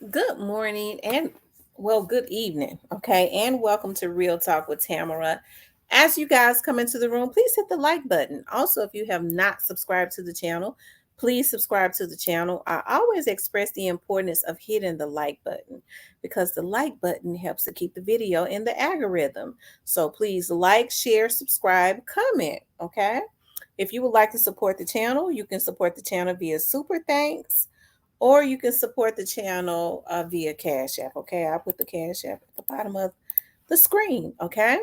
Good morning and good evening. Okay, and welcome to Real Talk with Tamara. As you guys come into the room, please hit the like button. Also, if you have not subscribed to the channel, please subscribe to the channel. I always express the importance of hitting the like button because the like button helps to keep the video in the algorithm. So please like, share, subscribe, comment. Okay. If you would like to support the channel, you can support the channel via Super Thanks or you can support the channel via Cash App. Okay, I'll put the Cash App at the bottom of the screen. Okay.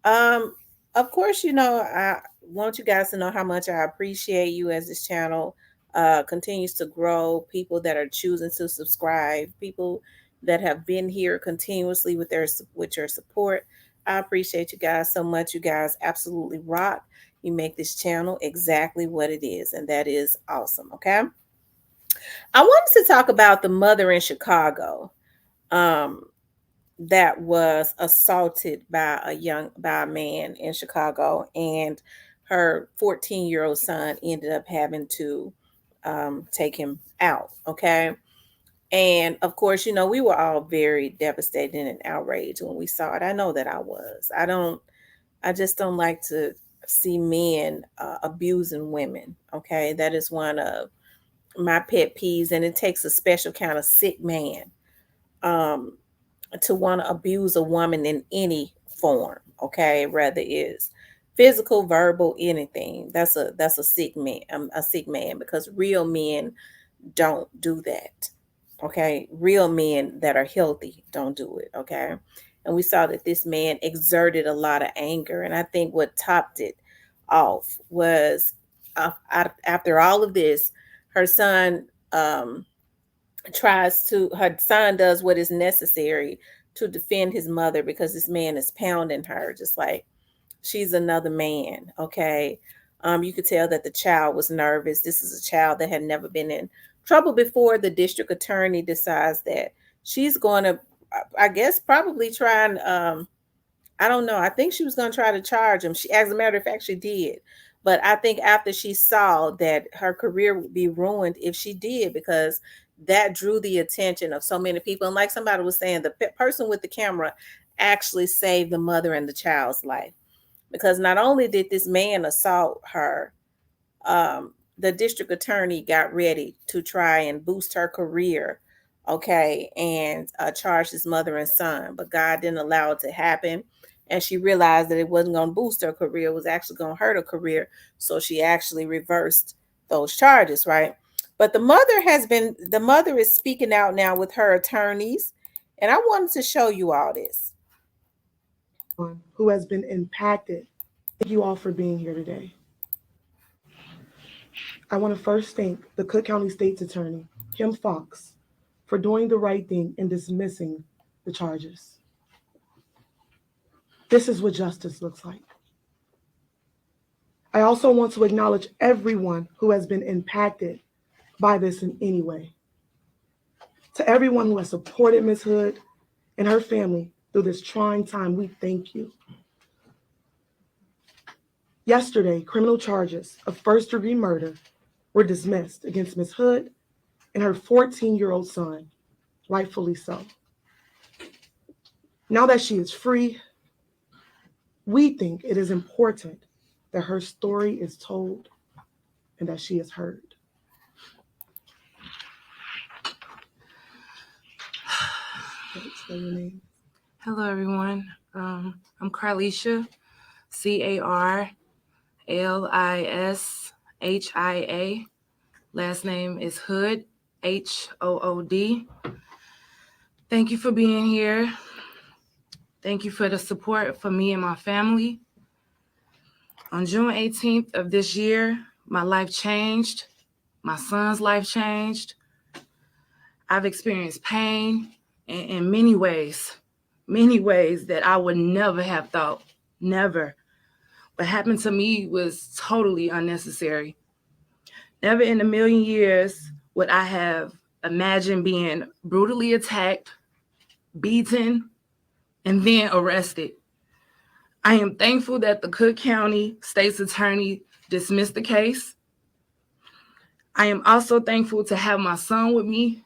Um, of course, I want you guys to know how much I appreciate you as this channel continues to grow. People that are choosing to subscribe, people that have been here continuously with your support. I appreciate you guys so much. You guys absolutely rock. You make this channel exactly what it is, and that is awesome. Okay. I wanted to talk about the mother in Chicago um, that was assaulted by a man in Chicago, and her 14-year-old son ended up having to take him out. Okay. And of course, we were all very devastated and outraged when we saw it. I know that I was. I just don't like to see men abusing women. Okay. That is one of my pet peeves, and it takes a special kind of sick man um, to want to abuse a woman in any form. Okay, whether it's physical, verbal, anything. That's a sick man. A sick man because real men don't do that. Okay, real men that are healthy don't do it. Okay, and we saw that this man exerted a lot of anger, and I think what topped it off was after all of this, her son um, her son does what is necessary to defend his mother because this man is pounding her just like she's another man. Okay. You could tell that the child was nervous. This is a child that had never been in trouble before. The district attorney decides that she's going to, I guess, probably try and I don't know. I think she was going to try to charge him. She, as a matter of fact, she did. But I think after she saw that her career would be ruined if she did, because that drew the attention of so many people. And like somebody was saying, the person with the camera actually saved the mother and the child's life. Because not only did this man assault her, the district attorney got ready to try and boost her career, okay, and charge his mother and son, but God didn't allow it to happen. And she realized that it wasn't going to boost her career, it was actually going to hurt her career. So she actually reversed those charges, right? But the mother is speaking out now with her attorneys. And I wanted to show you all this. Who has been impacted. Thank you all for being here today. I want to first thank the Cook County State's Attorney, Kim Fox, for doing the right thing and dismissing the charges. This is what justice looks like. I also want to acknowledge everyone who has been impacted by this in any way. To everyone who has supported Ms. Hood and her family through this trying time, we thank you. Yesterday, criminal charges of first-degree murder were dismissed against Ms. Hood and her 14-year-old son, rightfully so. Now that she is free, we think it is important that her story is told and that she is heard. Hello, everyone. I'm Carlisha, Carlishia. Last name is Hood, Hood. Thank you for being here. Thank you for the support for me and my family. On June 18th of this year, my life changed. My son's life changed. I've experienced pain in many ways that I would never have thought, never. What happened to me was totally unnecessary. Never in a million years would I have imagined being brutally attacked, beaten, and then arrested. I am thankful that the Cook County State's Attorney dismissed the case. I am also thankful to have my son with me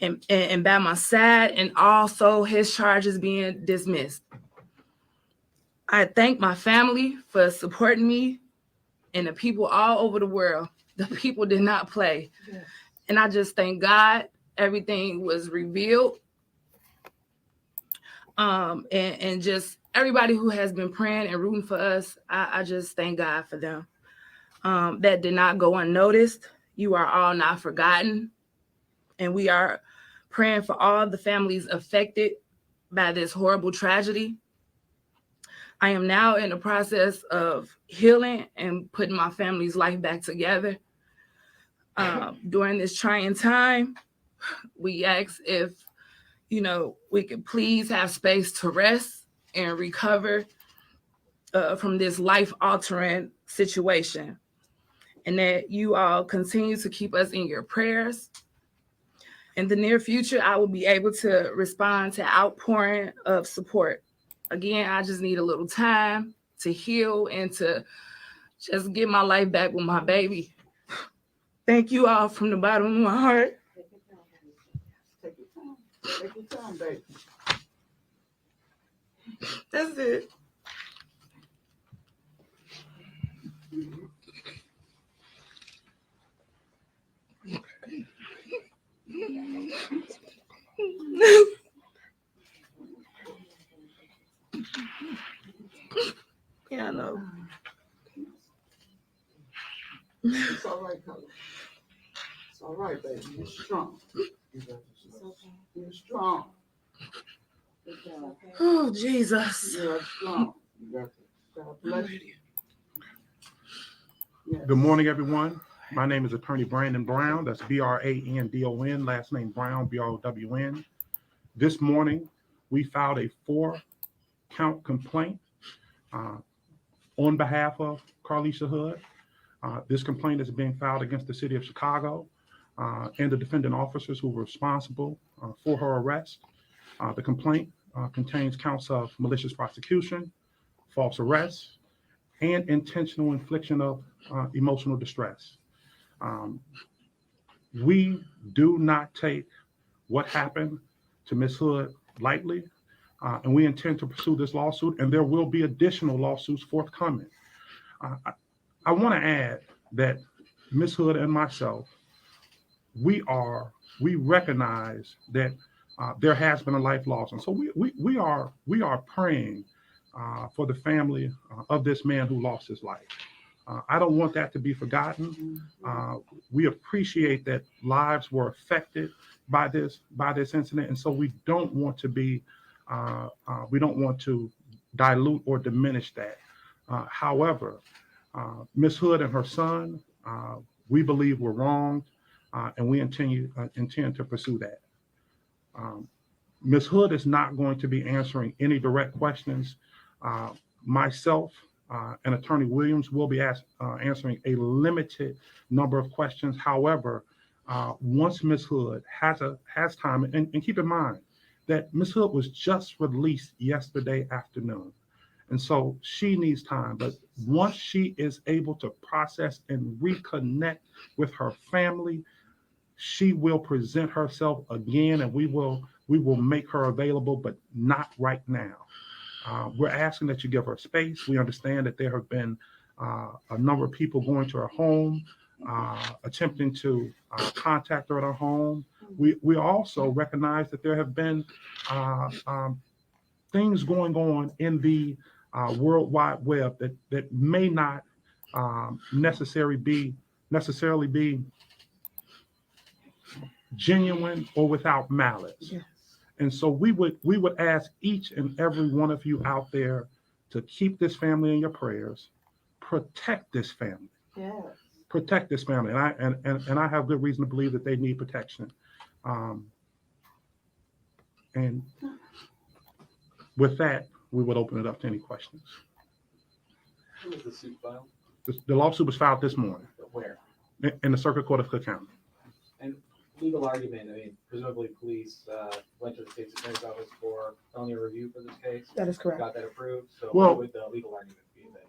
and by my side, and also his charges being dismissed. I thank my family for supporting me and the people all over the world. The people did not play. Yeah. And I just thank God everything was revealed. And just everybody who has been praying and rooting for us, I just thank God for them. That did not go unnoticed. You are all not forgotten. And we are praying for all the families affected by this horrible tragedy. I am now in the process of healing and putting my family's life back together. During this trying time, we ask if, we could please have space to rest and recover from this life-altering situation. And that you all continue to keep us in your prayers. In the near future, I will be able to respond to outpouring of support. Again, I just need a little time to heal and to just get my life back with my baby. Thank you all from the bottom of my heart. Take your time. Take your time, baby. That's it. Yeah, I know. It's all right, Carlisha. It's all right, baby. You're strong. You're strong. Oh, Jesus. You're strong. You got to. God bless you. Yes. Good morning, everyone. My name is Attorney Brandon Brown. That's Brandon, last name Brown, Brown. This morning, we filed a 4-count complaint on behalf of Carlisha Hood. This complaint is being filed against the city of Chicago and the defendant officers who were responsible for her arrest. The complaint contains counts of malicious prosecution, false arrest, and intentional infliction of emotional distress. We do not take what happened to Ms. Hood lightly, and we intend to pursue this lawsuit, and there will be additional lawsuits forthcoming. I want to add that Ms. Hood and myself, we recognize that there has been a life loss, and so we are praying for the family of this man who lost his life. I don't want that to be forgotten. We appreciate that lives were affected by this incident, and so we don't want to dilute or diminish that. However, Ms. Hood and her son, we believe were wronged, and we intend to pursue that. Ms. Hood is not going to be answering any direct questions. Myself and Attorney Williams will be answering a limited number of questions. However, once Ms. Hood has time, and keep in mind that Ms. Hood was just released yesterday afternoon, and so she needs time. But once she is able to process and reconnect with her family, she will present herself again, and we will make her available, but not right now. We're asking that you give her space. We understand that there have been a number of people going to her home, attempting to contact her at her home. We also recognize that there have been things going on in the World Wide Web that may not necessarily be genuine or without malice. Yes. And so we would ask each and every one of you out there to keep this family in your prayers, protect this family. Yes. Protect this family. And I have good reason to believe that they need protection. And with that, we would open it up to any questions. When was the suit filed? The lawsuit was filed this morning. Where? In the Circuit Court of Cook County. And legal argument, I mean, presumably police went to the state's attorney's office for felony review for this case. That is correct. Got that approved. So well, what would the legal argument be that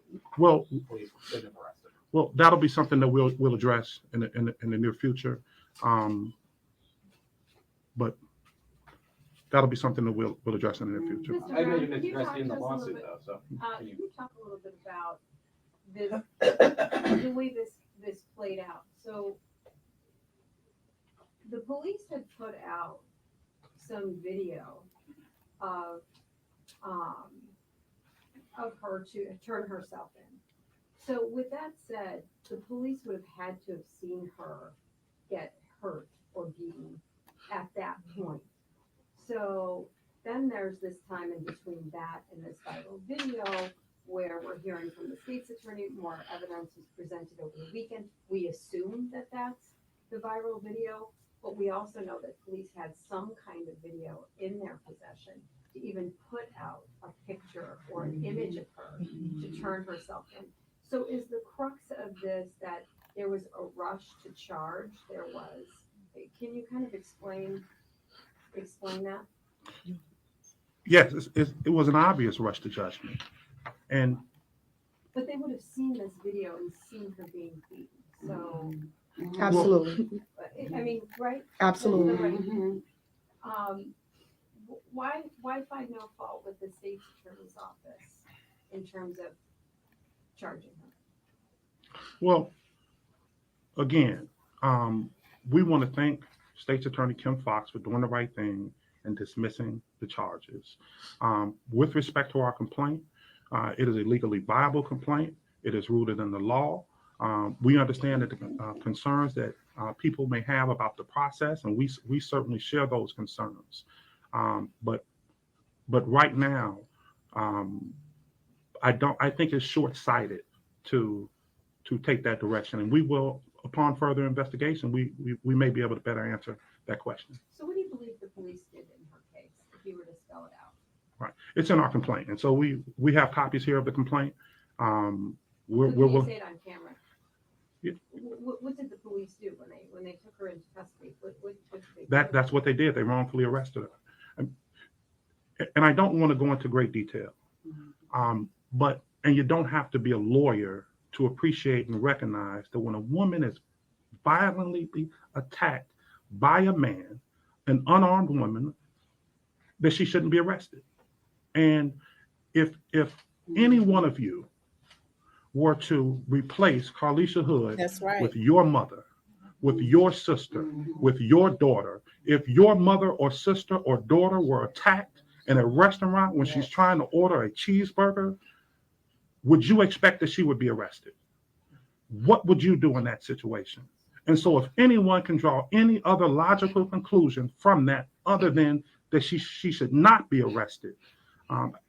police didn't arrest him? Well, that'll be something that we'll address in the near future. but that'll be something that we'll address in the near future. Mr. I Brown, imagine it's can you addressed talk in the to us a little lawsuit bit? though, so. Can you talk a little bit about the way this played out? So the police had put out some video of her to turn herself in. So with that said, the police would have had to have seen her get hurt or beaten at that point. So then there's this time in between that and this viral video where we're hearing from the state's attorney, more evidence was presented over the weekend. We assume that that's the viral video, but we also know that police had some kind of video in their possession to even put out a picture or an image of her to turn herself in. So is the crux of this that there was a rush to charge? Can you kind of explain that? Yes, it was an obvious rush to judgment. And But they would have seen this video and seen her being beaten. So, Absolutely. I mean, right? Absolutely. Right. Why find no fault with the state's attorney's office in terms of charging her? well, again, we want to thank State's Attorney Kim Fox for doing the right thing and dismissing the charges. With respect to our complaint, it is a legally viable complaint. It is rooted in the law. We understand that the concerns that people may have about the process, and we certainly share those concerns. But right now, I think it's short-sighted to take that direction, and we will, upon further investigation, we may be able to better answer that question. So what do you believe the police did in her case, if you were to spell it out? Right, it's in our complaint, and so we have copies here of the complaint. Can you say it on camera? Yeah. What did the police do when they took her into custody? What did they do? That's what they did. They wrongfully arrested her, and I don't want to go into great detail, but you don't have to be a lawyer to appreciate and recognize that when a woman is violently attacked by a man, an unarmed woman, that she shouldn't be arrested. And if any one of you were to replace Carlisha Hood That's right. with your mother, with your sister, with your daughter, if your mother or sister or daughter were attacked in a restaurant when she's trying to order a cheeseburger, would you expect that she would be arrested? What would you do in that situation? And so if anyone can draw any other logical conclusion from that other than that she should not be arrested,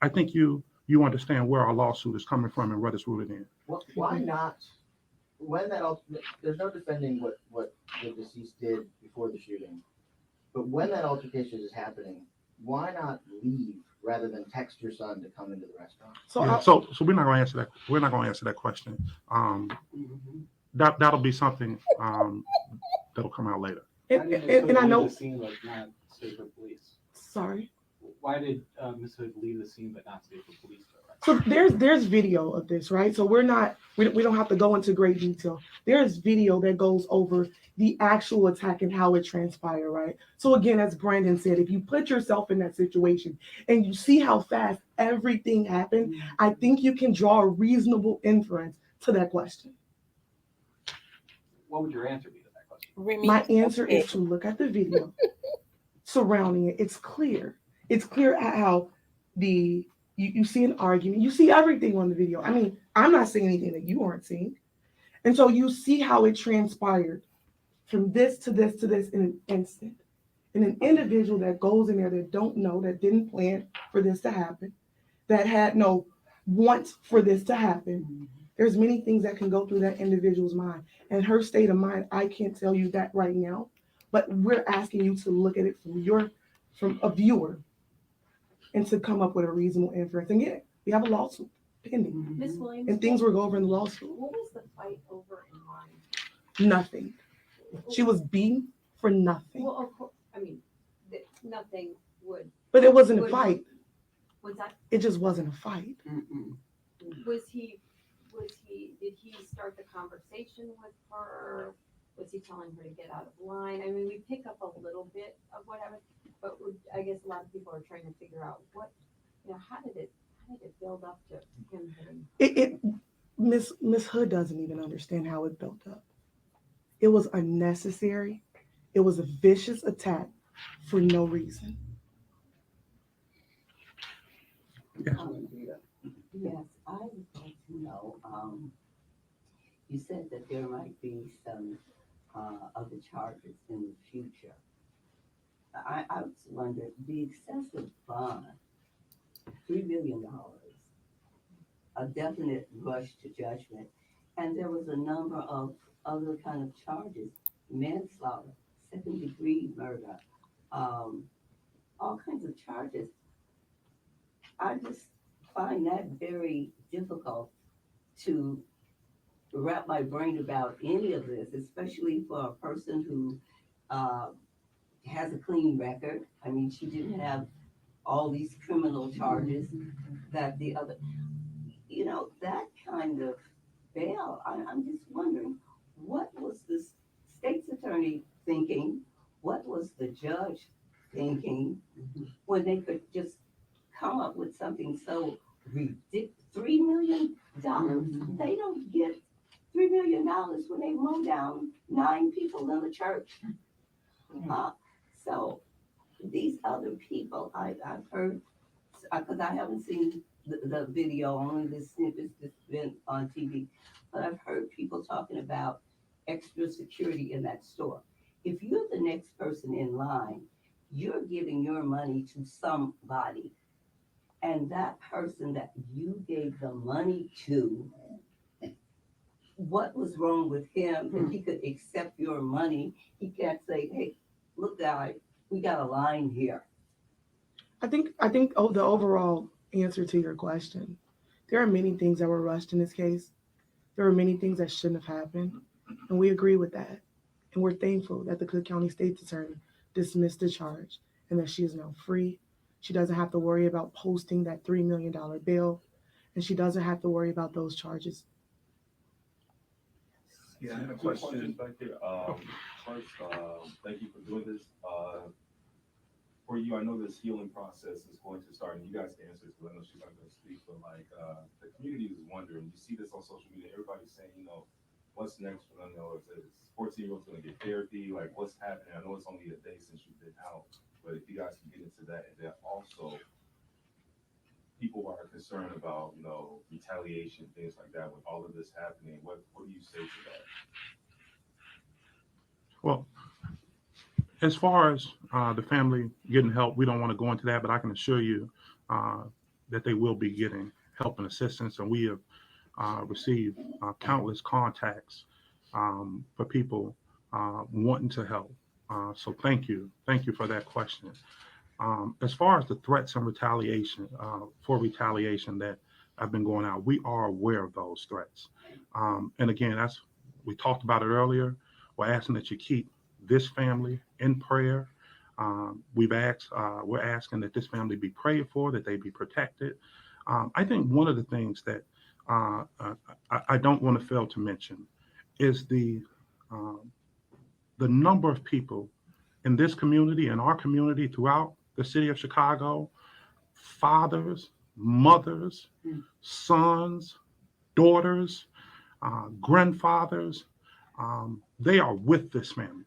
I think you understand where our lawsuit is coming from and what it's rooted in. Why not? There's no defending what the deceased did before the shooting, but when that altercation is happening, why not leave rather than text your son to come into the restaurant? So we're not going to answer that. We're not going to answer that question. That'll be something that'll come out later. And I know. The scene but not stay for police. Sorry. Why did Ms. Hood leave the scene but not stay for police? So there's video of this, right? So we don't have to go into great detail. There's video that goes over the actual attack and how it transpired, right? So again, as Brandon said, if you put yourself in that situation and you see how fast everything happened, I think you can draw a reasonable inference to that question. What would your answer be to that question? Remy, My answer is to look at the video surrounding it. It's clear. It's clear how you see an argument. You see everything on the video. I mean, I'm not seeing anything that you aren't seeing. And so you see how it transpired from this to this to this in an instant. And an individual that goes in there that don't know, that didn't plan for this to happen, that had no want for this to happen. There's many things that can go through that individual's mind. And her state of mind, I can't tell you that right now, but we're asking you to look at it from a viewer and to come up with a reasonable inference. And yeah, we have a lawsuit pending. Ms. Williams, And things will go over in the lawsuit. what was the fight over and why? Nothing. She was beaten for nothing. Well, of course, I mean, nothing would. But it wasn't a fight. Was that? It just wasn't a fight. Did he start the conversation with her? Was he telling her to get out of line? I mean, we pick up a little bit of whatever, but I guess a lot of people are trying to figure out how did it build up to him hitting? It Miss Hood doesn't even understand how it built up. It was unnecessary. It was a vicious attack for no reason. Yes. Yes, I would like to know, you said that there might be some, other charges in the future. I was wondering, the excessive bond, $3 billion, a definite rush to judgment, and there was a number of other kind of charges, manslaughter, second-degree murder, um, all kinds of charges. I just find that very difficult to wrap my brain about any of this, especially for a person who uh, has a clean record. I mean, she didn't have all these criminal charges that the other, that kind of bail. I'm just wondering, what was the state's attorney thinking? What was the judge thinking when they could just come up with something so ridiculous? $3 million. They don't get $3 million when they mow down 9 people in the church. So these other people, I've heard, because I haven't seen the video, only the snippets that's been on TV, but I've heard people talking about extra security in that store. If you're the next person in line, you're giving your money to somebody, and that person that you gave the money to, what was wrong with him if he could accept your money? He can't say, hey, look, guy, we got a line here. I think the overall answer to your question, there are many things that were rushed in this case. There are many things that shouldn't have happened, and we agree with that. And we're thankful that the Cook County State's Attorney dismissed the charge and that she is now free. She doesn't have to worry about posting that $3 million bail, and she doesn't have to worry about those charges. Yeah, I have a question back there. First, thank you for doing this. For you, I know this healing process is going to start, and you guys can answer this, but I know she's not going to speak. But the community is wondering. You see this on social media. Everybody's saying, what's next for them? Is 14-year-olds going to get therapy? Like, what's happening? I know it's only a day since you've been out, but if you guys can get into that, and then also people are concerned about, retaliation, things like that. With all of this happening, what do you say to that? Well, as far as the family getting help, we don't want to go into that, but I can assure you that they will be getting help and assistance. And we have received countless contacts for people wanting to help. So thank you. Thank you for that question. As far as the threats and retaliation, that have been going out, we are aware of those threats. And again, we talked about it earlier. We're asking that you keep this family in prayer. We're asking that this family be prayed for, that they be protected. I think one of the things that I don't want to fail to mention is the number of people in this community, in our community, throughout the city of Chicago, fathers, mothers, sons, daughters, grandfathers, they are with this family.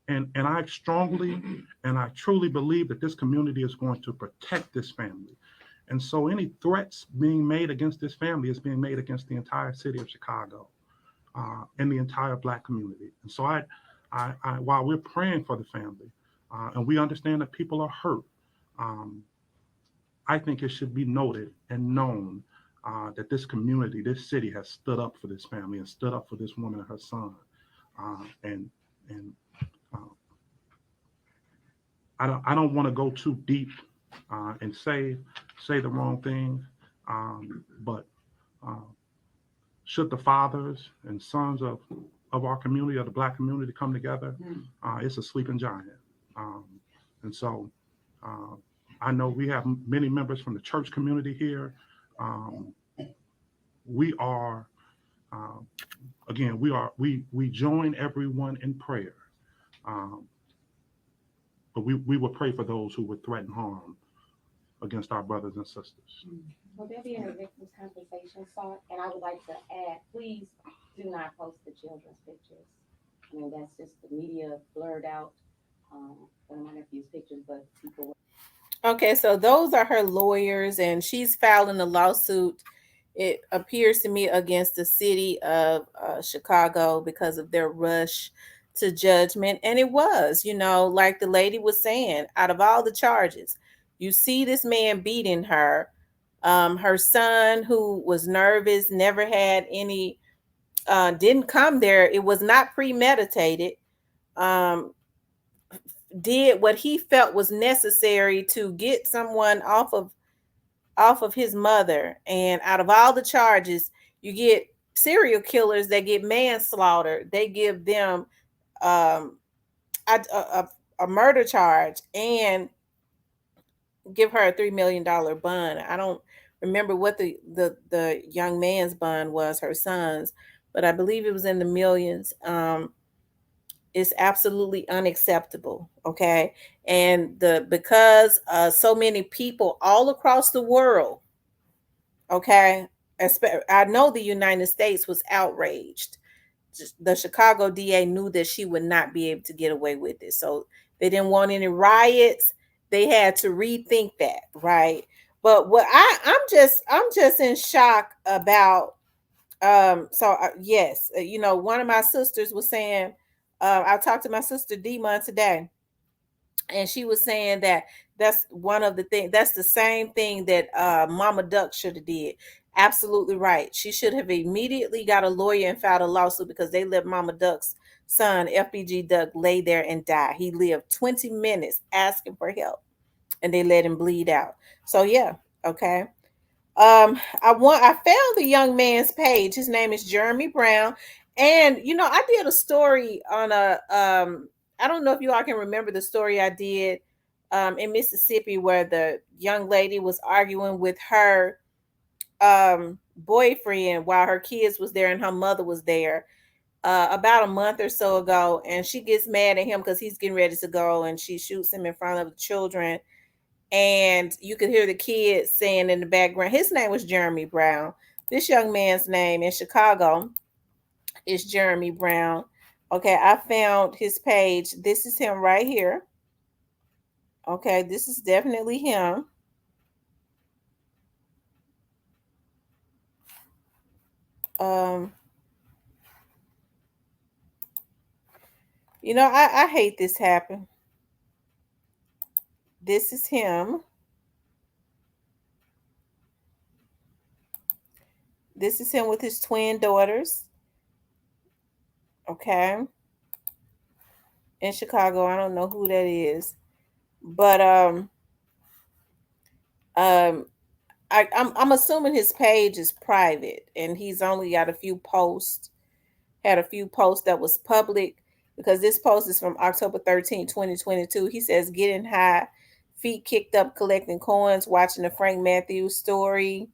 And I strongly and I truly believe that this community is going to protect this family. And so any threats being made against this family is being made against the entire city of Chicago and the entire Black community. And so I while we're praying for the family and we understand that people are hurt, I think it should be noted and known that this community, this city has stood up for this family and stood up for this woman and her son. And uh, I don't want to go too deep and say the wrong thing, but should the fathers and sons of our community, of the Black community, come together, it's a sleeping giant. And so I know we have many members from the church community here. We are Again, we join everyone in prayer, um, but we will pray for those who would threaten harm against our brothers and sisters. Will there be any victims' compensation sought? And I would like to add, please do not post the children's pictures. I mean, that's just the media blurred out one of my nephew's pictures, but people. Okay, so those are her lawyers, and she's filing a lawsuit. It appears to me against the city of Chicago because of their rush to judgment. And it was, like the lady was saying, out of all the charges, you see this man beating her. Her son, who was nervous, never had any, didn't come there. It was not premeditated. Um, did what he felt was necessary to get someone off of his mother. And out of all the charges, you get serial killers that get manslaughter. They give them um, a murder charge and give her a $3 million bond. I don't remember what the young man's bond was, her son's, but I believe it was in the millions. Is absolutely unacceptable. Okay. And because so many people all across the world, okay, I know the United States was outraged. The Chicago DA knew that she would not be able to get away with it, so they didn't want any riots. They had to rethink that, right? But what I'm just in shock about. Yes, one of my sisters was saying, I talked to my sister Demon today, and she was saying that that's one of the things, that's the same thing that Mama Duck should have did. Absolutely right. She should have immediately got a lawyer and filed a lawsuit because they let Mama Duck's son, FBG Duck, lay there and die. He lived 20 minutes asking for help, and they let him bleed out. So yeah, okay. I found the young man's page. His name is Jeremy Brown. And I did a story on I don't know if you all can remember the story I did in Mississippi, where the young lady was arguing with her boyfriend while her kids was there and her mother was there, about a month or so ago. And she gets mad at him because he's getting ready to go, and she shoots him in front of the children. And you could hear the kids saying in the background, his name was Jeremy Brown. This young man's name in Chicago is Jeremy Brown. Okay, I found his page. This is him right here. Okay, this is definitely him. Um, I hate this happen. This is him. This is him with his twin daughters. Okay. In Chicago. I don't know who that is. But um I'm assuming his page is private, and he's only got a few posts, had a few posts that was public, because this post is from October 13th, 2022. He says, getting high, feet kicked up, collecting coins, watching the Frank Matthews story.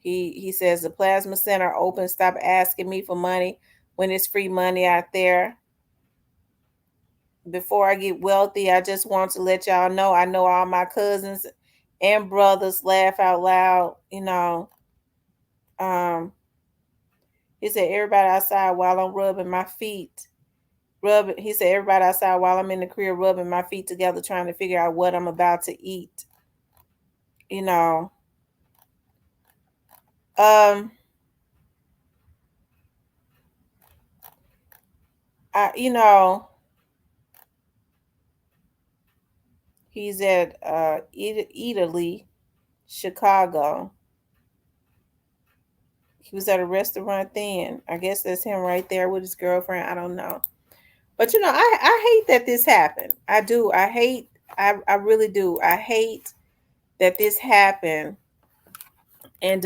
He says the plasma center open. Stop asking me for money when it's free money out there. Before I get wealthy, I just want to let y'all know I know all my cousins and brothers. Laugh out loud. Um, he said everybody outside while I'm rubbing my feet. He said everybody outside while I'm in the crib rubbing my feet together, trying to figure out what I'm about to eat. You know. Um, I he's at Italy, Chicago. He was at a restaurant then. I guess that's him right there with his girlfriend. I don't know. But I hate that this happened. I do. I really do. I hate that this happened. And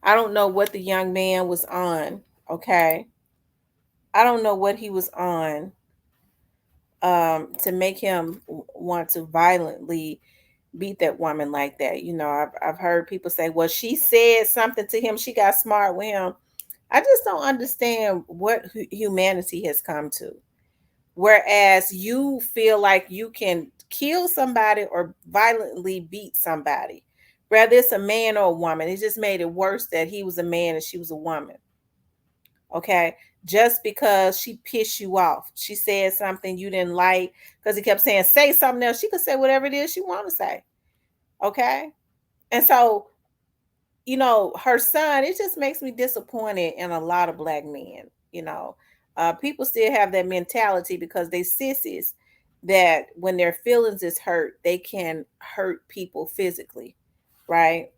I don't know what the young man was on. Okay. I don't know what he was on to make him want to violently beat that woman like that. I've heard people say, well, she said something to him, she got smart with him. I just don't understand what humanity has come to. Whereas you feel like you can kill somebody or violently beat somebody, whether it's a man or a woman. It just made it worse that he was a man and she was a woman. Okay. Just because she pissed you off, she said something you didn't like because he kept saying, say something else. She could say whatever it is she want to say. Okay. And so, her son, it just makes me disappointed in a lot of black men. People still have that mentality because they sissies that when their feelings is hurt, they can hurt people physically, right?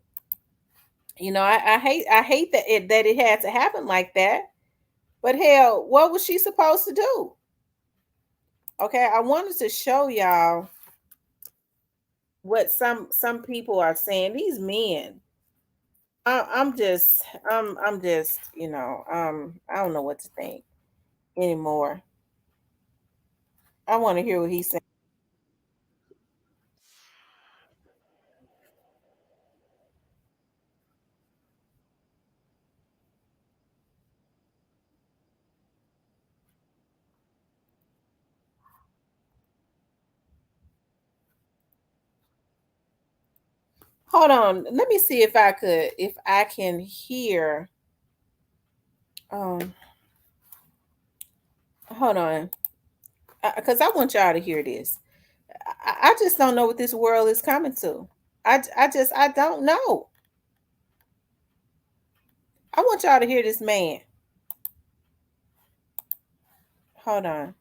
I hate that it had to happen like that. But hell, what was she supposed to do? Okay, I wanted to show y'all what some people are saying. These men, I'm just, I don't know what to think anymore. I want to hear what he's saying. Hold on, let me see if I can hear. Um, Hold on, because I want y'all to hear this. I just don't know what this world is coming to. I don't know. I want y'all to hear this man. Hold on.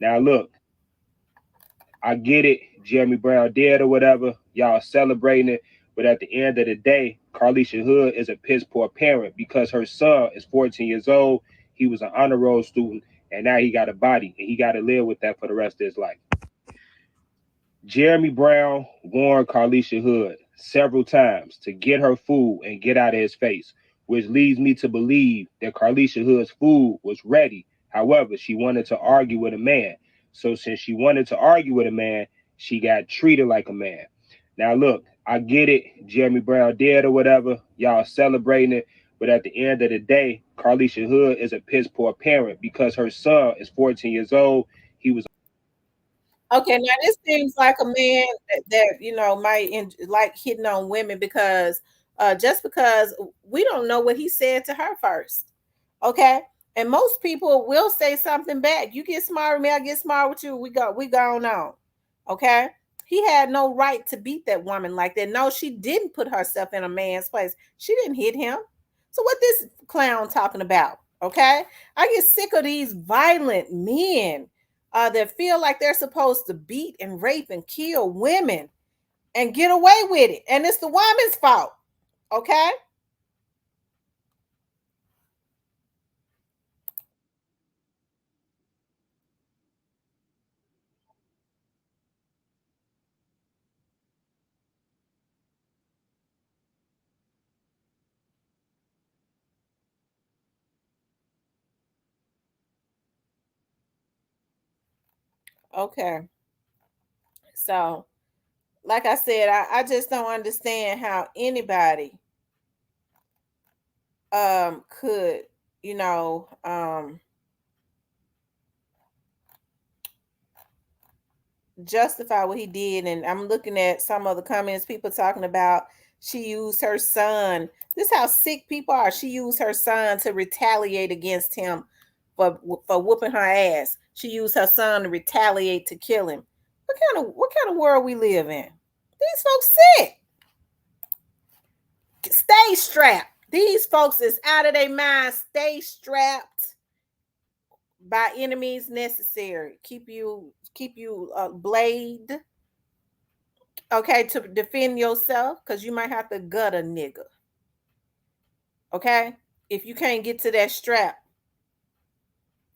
Now look, I get it, Jeremy Brown dead or whatever. Y'all celebrating it. But at the end of the day, Carlisha Hood is a piss poor parent because her son is 14 years old. He was an honor roll student, and now he got a body, and he got to live with that for the rest of his life. Jeremy Brown warned Carlisha Hood several times to get her food and get out of his face, which leads me to believe that Carlisha Hood's food was ready. However, she wanted to argue with a man. So since she wanted to argue with a man, she got treated like a man. Now look, I get it, Jeremy Brown dead or whatever. Y'all celebrating it. But at the end of the day, Carlisha Hood is a piss poor parent because her son is 14 years old. He was Okay, now this seems like a man that might like hitting on women because just because we don't know what he said to her first. Okay, and most people will say something back. You get smart with me, I get smart with you. We going on. Okay, he had no right to beat that woman like that. No, she didn't put herself in a man's place. She didn't hit him. So what this clown talking about? Okay, I get sick of these violent men that feel like they're supposed to beat and rape and kill women and get away with it, and it's the woman's fault. Okay. Okay. So, like I said, I just don't understand how anybody could, you know, justify what he did. And I'm looking at some of the comments, people talking about she used her son. This is how sick people are. She used her son to retaliate against him for whooping her ass. She used her son to retaliate to kill him. What kind of world we live in? These folks sick. Stay strapped. These folks is out of their mind. Stay strapped by enemies necessary. Keep you blade. Okay, to defend yourself, because you might have to gut a nigga. Okay? If you can't get to that strap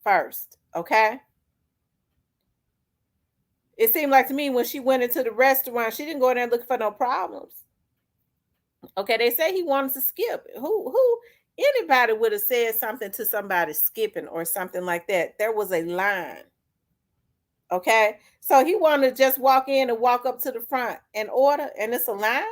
first. Okay? It seemed like to me when she went into the restaurant, she didn't go in there looking for no problems. Okay, they say he wanted to skip. Who Anybody would have said something to somebody skipping or something like that. There was a line. Okay. So he wanted to just walk in and walk up to the front and order, and it's a line.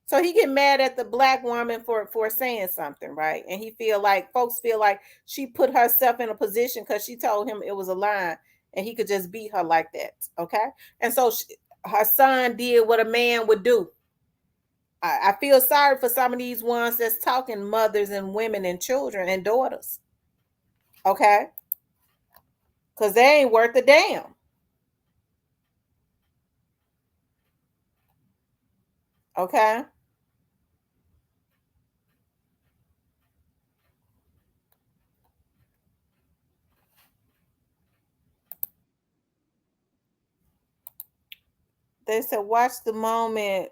So he get mad at the black woman for saying something, right? And he feel like folks feel like she put herself in a position because she told him it was a line, and he could just beat her like that. Okay. And so her son did what a man would do. I feel sorry for some of these ones that's talking mothers and women and children and daughters. Okay. Because they ain't worth a damn. Okay. They said, watch the moment.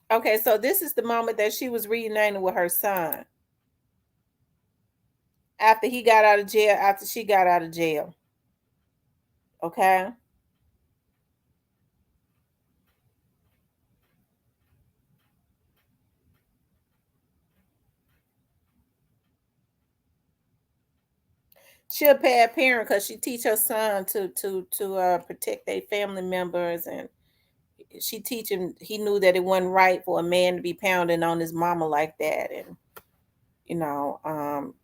Okay, so this is the moment that she was reuniting with her son after he got out of jail, after she got out of jail. Okay. She a bad parent because she teach her son to protect their family members, and she teach him. He knew that it wasn't right for a man to be pounding on his mama like that, and you know, um,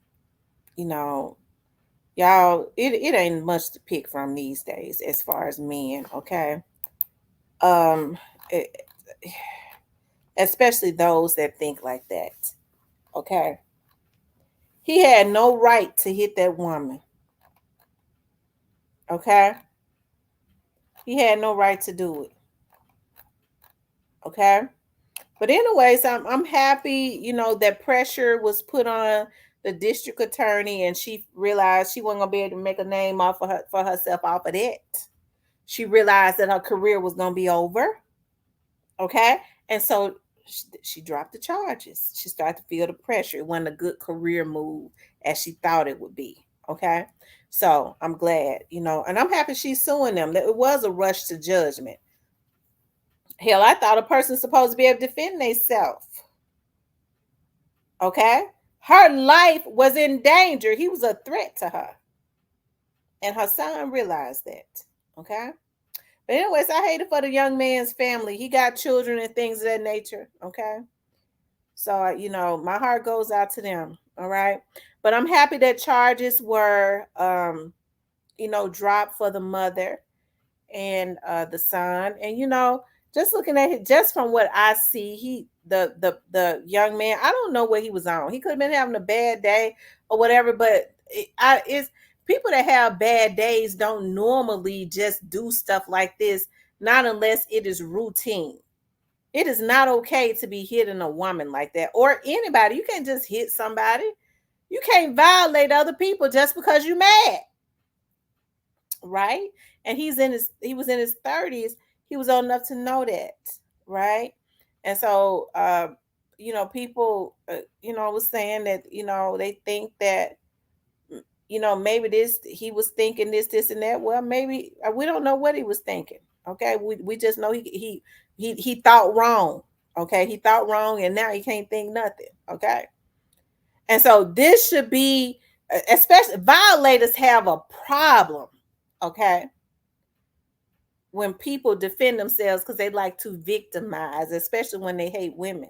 you know, y'all, it ain't much to pick from these days as far as men. Okay. Um, it, especially those that think like that. Okay. He had no right to hit that woman. Okay. He had no right to do it. Okay. But anyways, I'm happy, that pressure was put on the district attorney, and she realized she wasn't gonna be able to make a name off of her for herself off of that. She realized that her career was gonna be over. Okay. And so she dropped the charges. She started to feel the pressure. It wasn't a good career move as she thought it would be. Okay. So I'm glad, and I'm happy she's suing them. That it was a rush to judgment. Hell, I thought a person's supposed to be able to defend themselves. Okay. Her life was in danger. He was a threat to her. And her son realized that. Okay. But anyways, I hate it for the young man's family. He got children and things of that nature. Okay. So, my heart goes out to them. All right. But I'm happy that charges were, dropped for the mother and the son. And, just looking at it, just from what I see, the young man, I don't know what he was on. He could have been having a bad day or whatever, but it's people that have bad days don't normally just do stuff like this, not unless it is routine. It is not okay to be hitting a woman like that or anybody. You can't just hit somebody. You can't violate other people just because you're mad. Right? And he was in his 30s. He was old enough to know that, right? And so people was saying that, they think that maybe this he was thinking this and that. Well, maybe we don't know what he was thinking. Okay, we just know he thought wrong. Okay, he thought wrong, and now he can't think nothing. Okay, and so this should be, especially violators have a problem. Okay, when people defend themselves because they like to victimize, especially when they hate women.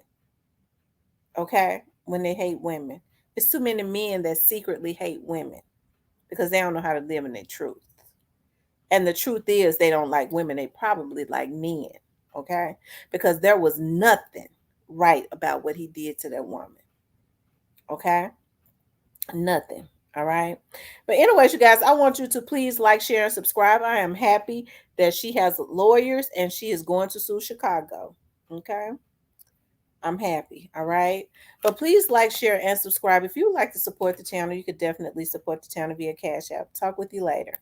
Okay, when they hate women, it's too many men that secretly hate women because they don't know how to live in their truth. And the truth is, they don't like women. They probably like men. Okay. Because there was nothing right about what he did to that woman. Okay. Nothing. All right. But, anyways, you guys, I want you to please like, share, and subscribe. I am happy that she has lawyers and she is going to sue Chicago. Okay. I'm happy. All right. But please like, share, and subscribe. If you would like to support the channel, you could definitely support the channel via Cash App. Talk with you later.